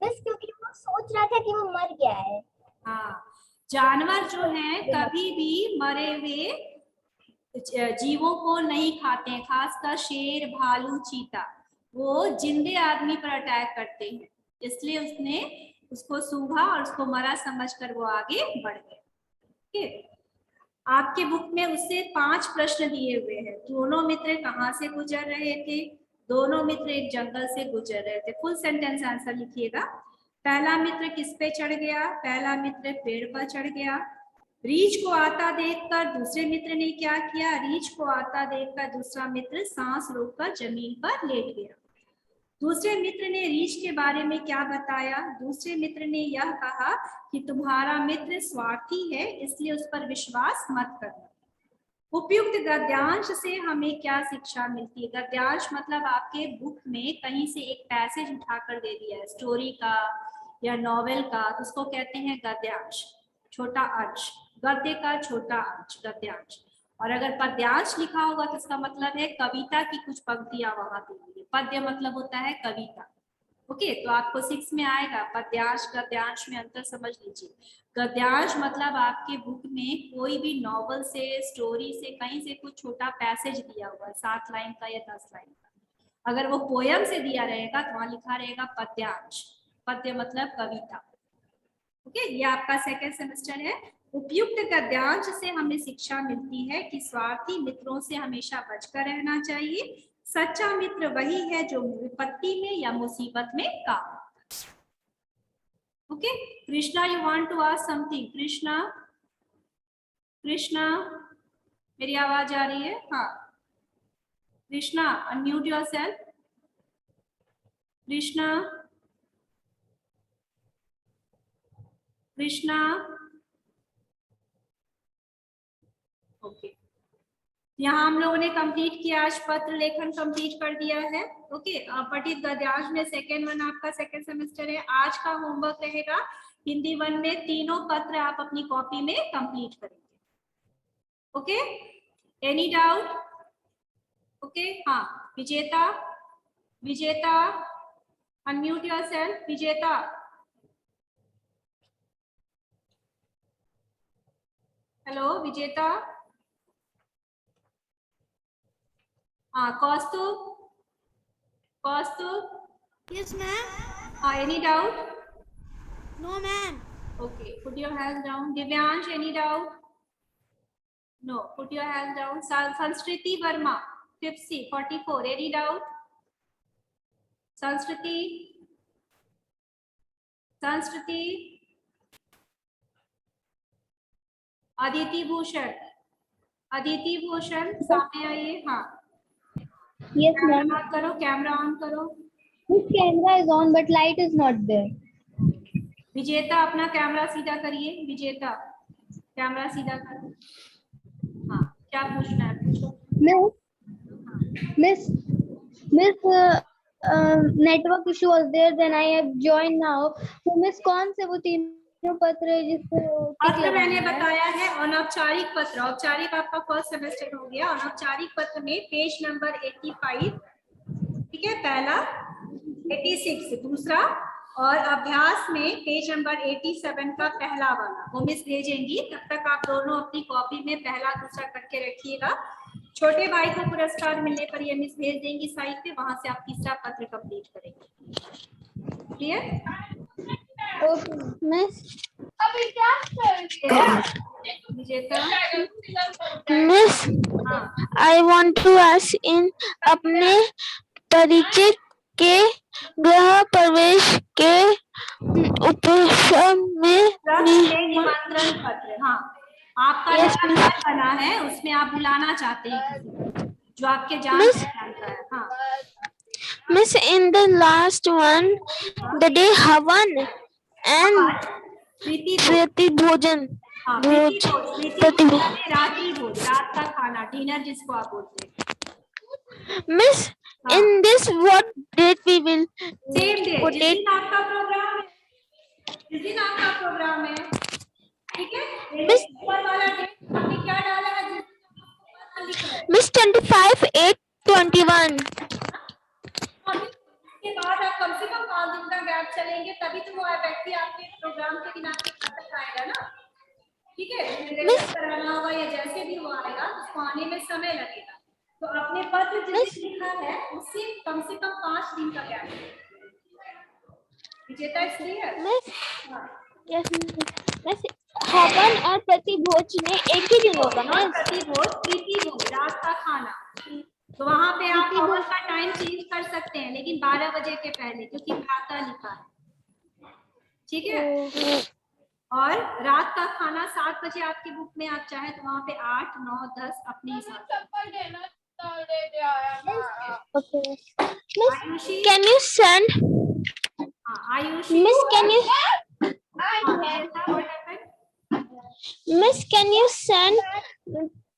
बस क्योंकि वो सोच रहा था कि वो मर गया है। हाँ, जानवर जो हैं कभी भी मरे हुए जीवों को नहीं खाते हैं, खासकर शेर, भालू, चीता। वो जिंदे आदमी पर अटैक करते हैं, इसलिए उसने उसको सूंघा और उसको मरा समझकर वो आगे बढ़ गए। ठीक, आपके बुक में उससे 5 प्रश्न दिए हुए हैं। दोनों मित्र कहाँ से गुजर रहे थे? दोनों मित्र एक जंगल से गुजर रहे थे। फुल सेंटेंस आंसर लिखिएगा। पहला मित्र किस पे चढ़ गया? पहला मित्र पेड़ पर चढ़ गया। रीछ को आता देखकर दूसरे मित्र ने क्या किया? रीछ को आता देखकर दूसरा मित्र सांस रोककर जमीन पर लेट गया। दूसरे मित्र ने रीछ के बारे में क्या बताया? दूसरे मित्र ने यह कहा कि तुम्हारा मित्र स्वार्थी है, इसलिए उस पर विश्वास मत करना। उपयुक्त गद्यांश से हमें क्या शिक्षा मिलती है? गद्यांश मतलब आपके बुक में कहीं से एक पैसेज उठाकर दे दिया है, स्टोरी का या नॉवेल का, तो उसको कहते हैं गद्यांश। छोटा अंश, गद्य का छोटा अंश गद्यांश। और अगर पद्यांश लिखा होगा तो इसका मतलब है कविता की कुछ पंक्तियां वहां दी हुई है। पद्य मतलब होता है कविता। ओके, तो आपको 6 में आएगा पद्यांश गद्यांश में अंतर समझ लीजिए। गद्यांश मतलब आपके बुक में कोई भी नॉवल से, स्टोरी से, कहीं से कुछ छोटा पैसेज दिया हुआ है, 7 लाइन का या 10 लाइन का। अगर वो पोयम से दिया रहेगा तो वहां लिखा रहेगा पद्यांश। पद्य मतलब कविता। ओके, ये आपका सेकेंड सेमेस्टर है। उपयुक्त गद्यांश से हमें शिक्षा मिलती है कि स्वार्थी मित्रों से हमेशा बचकर रहना चाहिए। सच्चा मित्र वही है जो विपत्ति में या मुसीबत में काम आता है। Okay, Krishna you want to ask something? Krishna मेरी आवाज आ रही है? हाँ Krishna, unmute yourself. Krishna okay, यहाँ हम लोगों ने कंप्लीट किया, आज पत्र लेखन कंप्लीट कर दिया है। ओके, पठित गद्यांश में सेकेंड 1 आपका सेकेंड सेमेस्टर है। आज का होमवर्क रहेगा हिंदी 1 में तीनों पत्र आप अपनी कॉपी में कंप्लीट करेंगे। Okay, any doubt? ओके, हाँ विजेता अनम्यूट योरसेल्फ। विजेता हेलो विजेता। हाँ Kaustubh yes ma'am. Any doubt? No ma'am. Okay, put your hands down. Divyansh, any doubt? No, put your hands down. Sanskriti Verma, 5th C, 44. Any doubt? Sanskriti. Aditi Bhushan, सामने आइए। हाँ Yes, ma'am. Camera on करो, This camera is on, but light is not there. विजेता अपना camera सीधा करिए, विजेता camera सीधा कर। हाँ, क्या पूछना है पूछो। Miss, network issue was there. Then I have joined now. तो Miss कौन से वो तीनों पत्र है जिसको टिक पत्र मैंने लगाना है? बताया है अनौपचारिक पत्र। औपचारिक आपका फर्स्ट सेमेस्टर हो गया। अनौपचारिक पत्र में पेज नंबर 85, ठीक है, पहला, 86 दूसरा, और अभ्यास में पेज नंबर 87 का पहला वाला वो मिस भेजेंगी। तब तक आप दोनों अपनी कॉपी में पहला दूसरा करके रखिएगा। छोटे भाई को पुरस्कार मिलने पर ये मिस भेज देंगी साइट पे, वहां से आप तीसरा पत्र कंप्लीट करेंगे। क्लियर? Miss, विजेता मिस हाँ I want to ask in अपने परिचय के गृह प्रवेश के उपसम में निमंत्रण पत्र। हाँ, आपका Yes, जो नंबर बना है उसमें आप बुलाना चाहते हैं किसी को, जो आपके जान Miss- पहचान का है। हाँ, miss in the last one the day हवन एंड प्रीति प्रीति भोजन हाँ, भोज प्रीति भोज में रात्रि भोज, रात का खाना, डिनर जिसको आप बोलते हैं। मिस हाँ। In this what date we will same day put जिस it दिन आपका प्रोग्राम है, जिस दिन आपका प्रोग्राम है, ठीक है। मिस- ऊपर वाला डेट आपने क्या डाला है, जिस दिन आपका लिखा है। मिस 25/8/21 के बाद आप कम से कम 5 दिन का गैप चलेंगे, तभी तो वो व्यक्ति आपके प्रोग्राम के दिन आपके घर तक आएगा ना, ठीक है। रिलेक्स कराना होगा या जैसे भी वो आएगा उसको आने में समय लगेगा। तो अपने पत्र जिस दिन लिखा है उससे कम से कम 5 दिन का गैप। विजेता क्लियर? मिस यस मिस हवन और प्रति भोज में एक ही दिन होगा और मिस प्रतिभोज, प्रीति भोज, रात का खाना। तो वहां पे आप हवन का टाइम चेंज कर सकते हैं, लेकिन 12 बजे के पहले, क्योंकि प्रातः लिखा है, ठीक है। और रात का खाना 7 बजे आपकी बुक में, आप चाहे तो वहां पे 8, 9, 10 अपने हिसाब से। Okay miss Ayushi, can you send हाँ Ayushi, miss can you miss can you send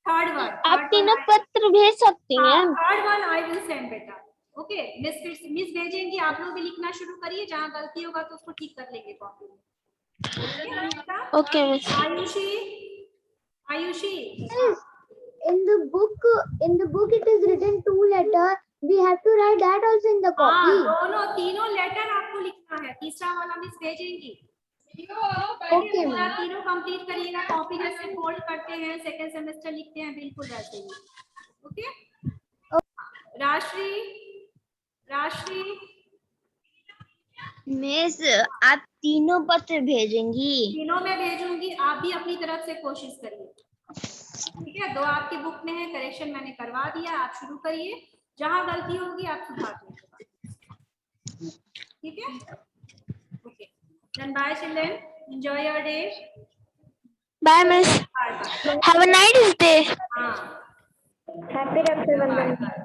third one, आप तीनों पत्र भेज सकती हैं third one I will send बेटा। ओके मिस, फिर मिस भेजेंगी, आप लोग भी लिखना शुरू करिए, जहाँ गलती होगा तो उसको ठीक कर लेंगे कॉपी में। Okay miss Ayushi, Ayushi, in the book it is written 2 letter. We have to write that also in the हाँ copy. दोनों तीनों लेटर आपको लिखना है, तीसरा वाला मिस भेजेंगी। Okay, पूरा तीनों कंप्लीट करिएगा, कॉपी जैसे फोल्ड करते हैं सेकंड सेमेस्टर लिखते हैं, बिल्कुल वैसे ही। ओके राश्री, राश्री मिस आप तीनों पत्र भेजेंगी? तीनों में भेजूंगी, आप भी अपनी तरफ से कोशिश करिए, ठीक है। 2 आपकी बुक में है, करेक्शन मैंने करवा दिया, आप शुरू करिए, जहां गलती होगी आप सुधार दीजिएगा, ठीक है। Okay then bye children, enjoy your day. Bye miss have a nice day हाँ हैप्पी रक्षाबंधन।